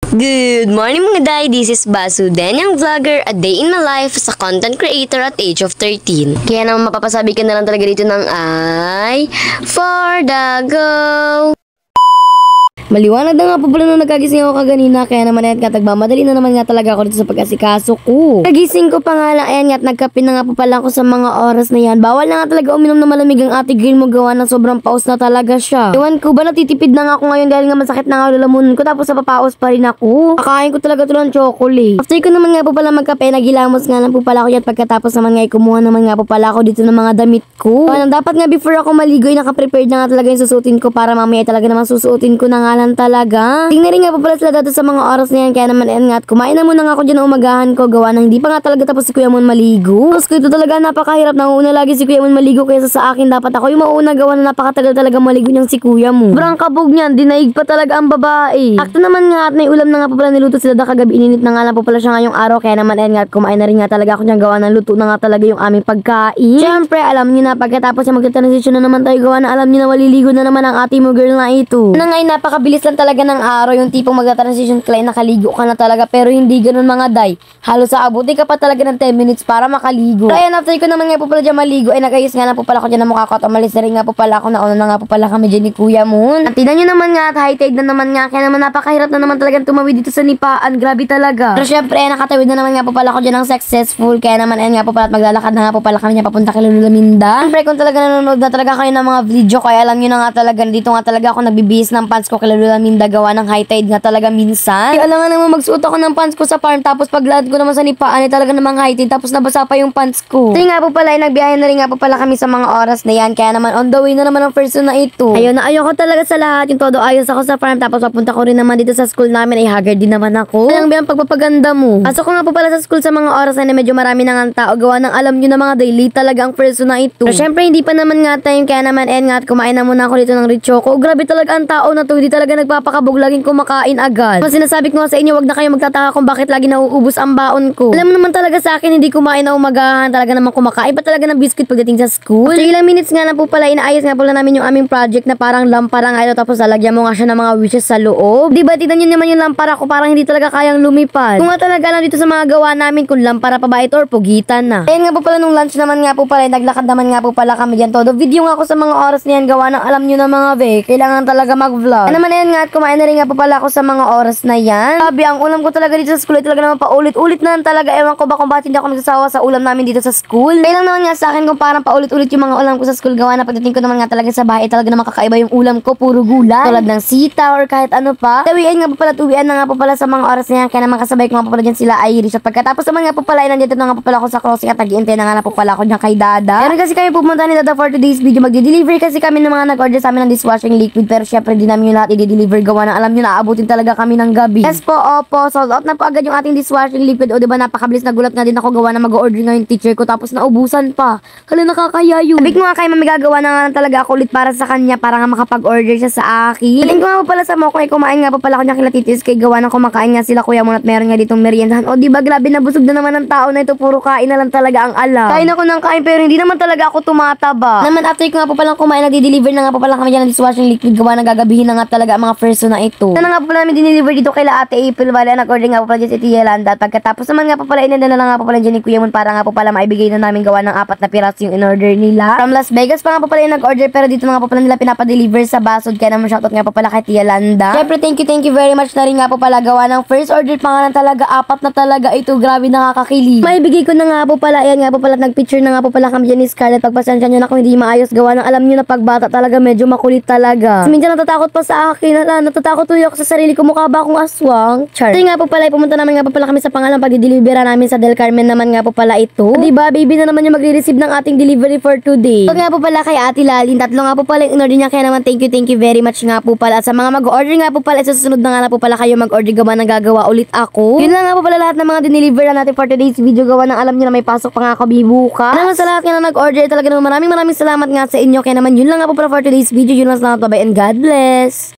Good morning mga day, this is Basu, Danyang Vlogger, a day in my life as a content creator at age of 13. Kaya naman mapapasabi ka na lang talaga dito ng ay for the go! Maliwanag na nga po pala nung nagkagising ako kaganina, kaya naman ayan nga tagmamadali na naman nga talaga ako dito sa pag-asikaso ko. Nagising ko pa nga lang, ayan nga at nagkape na nga po pala ako sa mga oras na yan. Bawal na nga talaga uminom na malamig ang ate girl mo, gawa ng sobrang paus na talaga siya. Ewan ko ba, natitipid na nga ako ngayon dahil nga masakit na nga lalamunan ko, tapos napapaus pa rin ako. Kakain ko talaga ito ng chocolate. After ko naman nga po pala magkape, nagilamos nga lang po pala ako yan, pagkatapos naman nga kumuha naman nga po pala ako dito ng mga damit ko. Dapat nga before ako maligo, naka-prepared na nga talaga yung susuotin ko para mamaya talaga naman susuotin ko na nga lang talaga. Tingnan rin nga po pala sila dito sa mga oras na yan, kaya naman yan nga at kumain na muna nga ako dyan ng umagahan ko, gawa na hindi pa nga talaga tapos si Kuya Mon maligo. Tapos ko ito talaga napakahirap, nanguuna lagi si Kuya Mon maligo kaysa sa akin, dapat ako yung mauna, gawa na napakatagal talaga maligo niyang si Kuya Mon. Sobrang kabog niyan, dinaig pa talaga ang babae. Akto naman nga at may ulam na nga po pala niluto sila kagabi, ininit na nga lang po pala siya ngayong araw, kaya naman yan nga at kumain na rin nga talaga ako dyan, gawa na luto na nga talaga yung aming pagkain. Siyempre alam niyo na, pagkatapos yung magta-transition na naman tayo, gawa na alam niyo na waliligo na naman ang ate mo girl na ito. Na ngayon napakabilis lang talaga ng araw, yung tipong magta-transition ka lang, nakaligo ka na talaga, pero hindi ganun mga day. Halos sa abuti ka pa talaga ng 10 minutes para makaligo. Kaya after ko naman nga po pala dyan maligo, ay nagayos nga na po pala ako dyan ng mukha ko at umalis na rin nga po pala ako, nauna na nga po pala kami dyan ni Kuya Mon. At tinan nyo naman nga at high tide na naman nga, kaya naman napakahirap na naman talagang tumawid dito sa Nipaan, grabe talaga. Pero syempre nakatawid na naman nga po pala ako dyan ng successful, kaya naman ayun nga po pala at maglalakad na nga po pala kami dyan papunta kay Lula Minda. Syempre kung talaga nanonood na talaga kayo ng mga video ko, ay alam nyo na nga talaga, dito nga talaga ako nagbibihis ng pants ko kay Lula Minda, gawa ng high tide nga talaga minsan. Ay, alam nga naman magsuot ako ng pants ko sa farm, tapos paglad ko naman sa Nipaan ay talaga namang high tide, tapos nabasa pa yung pants ko. Ito nga po pala ay nagbiyahe na rin nga po pala kami sa mga oras na yan, kaya naman on the way na naman ang person na ito. Ayun na ayoko talaga sa lahat, yung todo ayos ako sa farm, tapos papunta ko rin naman dito sa school namin, ay haggard din naman ako. Alang ba ang pagpapaganda mo? Pasok ko nga po pala sa school sa mga oras na medyo marami na nga tao, gawa ng alam nyo na mga daily talaga ang person na ito. Pero syempre hindi pa naman nga time, kaya naman nga at kumain na muna ako dito ng Richoco. Grabe talaga ang tao na to, hindi talaga nagpapakabog, laging kumakain agad. Mas sinasabi ko nga sa inyo, wag na kayo magtataka kung bakit lagi nauubos ang baon ko. Alam mo naman talaga sa akin, hindi kumain na umagahan, talaga naman kumakain pa talaga ng biscuit pagdating sa school. After ilang minutes nga na po pala, inaayos nga pala namin yung aming project na parang lampara nga ito, tapos lalagyan mo nga siya ng mga wishes sa loob. Diba, tignan nyo naman yung lampara ko, parang hindi talaga kayang lumipad. Kung nga talaga lang dito sa mga gawa namin, kung lampara pa ba ito or pugitan na. Ayun nga po pala nung lunch naman nga po pala, naglakad naman nga po pala kami dyan todo. Video nga ako sa mga oras niyan, gawa ng alam nyo na mga be, kailangan talaga mag-vlog. Ano naman ayun nga at kumain na rin nga po pala ako sa mga oras na yan. Sabi, ang ulam ko talaga dito sa school ay talaga naman paulit-ulit na talaga. Ewan ko ba kung bakit hindi ako nagsasawa sa ulam namin dito sa school. Kaya lang naman nga sa akin kung parang paulit-ulit yung mga ulam ko sa school, gawa na pagdating ko naman nga talaga sa bahay, talaga naman kakaiba yung ulam ko, puro gulay. Tulad ng sita or kahit ano pa. Tawian nga po pala, tuwian na nga po pala sa mga oras na yan, kaya naman kasabay ko nga po pala dyan sila Irish. At pagkatapos naman nga po pala, ay nandito na nga po pala ako sa crossing at nag-iintay na nga na po pala ako dyan kay Dada. Meron kasi kami pupunta ni Dada for today's video. Magdi-deliver kasi kami ng mga nag-order sa amin ng dishwashing liquid, pero syempre di namin yung lahat i-deliver, gawa na alam nyo na aabutin talaga kami ng gabi. Yes po, opo, sold out na po agad yung ating dishwashing liquid. O diba napakabilis, nagulat nga din ako, gawa na mag-order nga yung teacher ko, tapos naubusan pa. Hala, nakakaya yun. Sabi ko nga kay mami, gagawa na nga talaga ako ulit para sa kanya, para nga makapag-order siya sa akin. Galing ko nga po pala sa Moko, ay kumain nga po pala ako niya kila titis, kay gawa na kumakain nga sila Kuya Mon at meron nga ditong meriendahan. O diba, grabe na busog na naman ng tao na ito, puro kain na lang talaga ang alam. Kain ako ng kain, pero hindi naman talaga ako tumataba. Naman after ko nga po palang kumain, nagdi-deliver na nga po pala kami dyan ng dishwashing liquid, gawa na gagabihin na nga talaga ang mga person na ito. Na nga po pala namin dineliver dito kay Ate April, bala nag-order nga po pala dyan si Tia Yolanda. At pagkatapos naman nga po pala, inadala na nga po pala dyan ni Kuya Mon para nga po pala maibigay na namin, gawa ng 4 na piraso yung in-order nila. From Las Vegas pa nga po pala yung nag-order, pero dito na nga po pala nila pinapadeliver sa Basod, kaya naman shoutout nga po pala kay Tia Yolanda. Siyempre, thank you very much na rin nga po pala, gawa ng first order pa nga lang talaga, 4 na talaga ito, grabe nakakakilig. Maibigay ko na nga po pala, ayan nga po pala, nag-picture na nga po pala kami dyan ni Scarlett. Pagpasensya nyo na kung hindi maayos, gawa ng alam nyo na pagbata talaga medyo makulit talaga. Kasi minsan natatakot pa sa akin, natatakot tuloy ako sa sarili ko, mukha ba akong aswang? Char. Ito nga po pala, pumunta naman nga po pala kami sa pangalang pag-delivera namin sa Del Carmen naman nga po pala ito. Diba, baby na naman yung magre-receive ng ating delivery for today. Ito nga po pala kay Ate Lalin, 3 nga po pala yung in-order niya, kaya naman thank you very much nga po pala. At sa mga mag-order nga po pala, susunod na nga na po pala kayo mag-order, gawa na gagawa ulit ako. Yun lang nga po pala lahat ng mga dineliver natin for today's video, gawa ng alam nyo na may pasok pa nga ako bibuka. Naman sa lahat nga na nag-order, talaga naman maraming salamat nga sa inyo, kaya naman yun lang nga po pala for today's video. Yun lang, salamat, bye and God bless.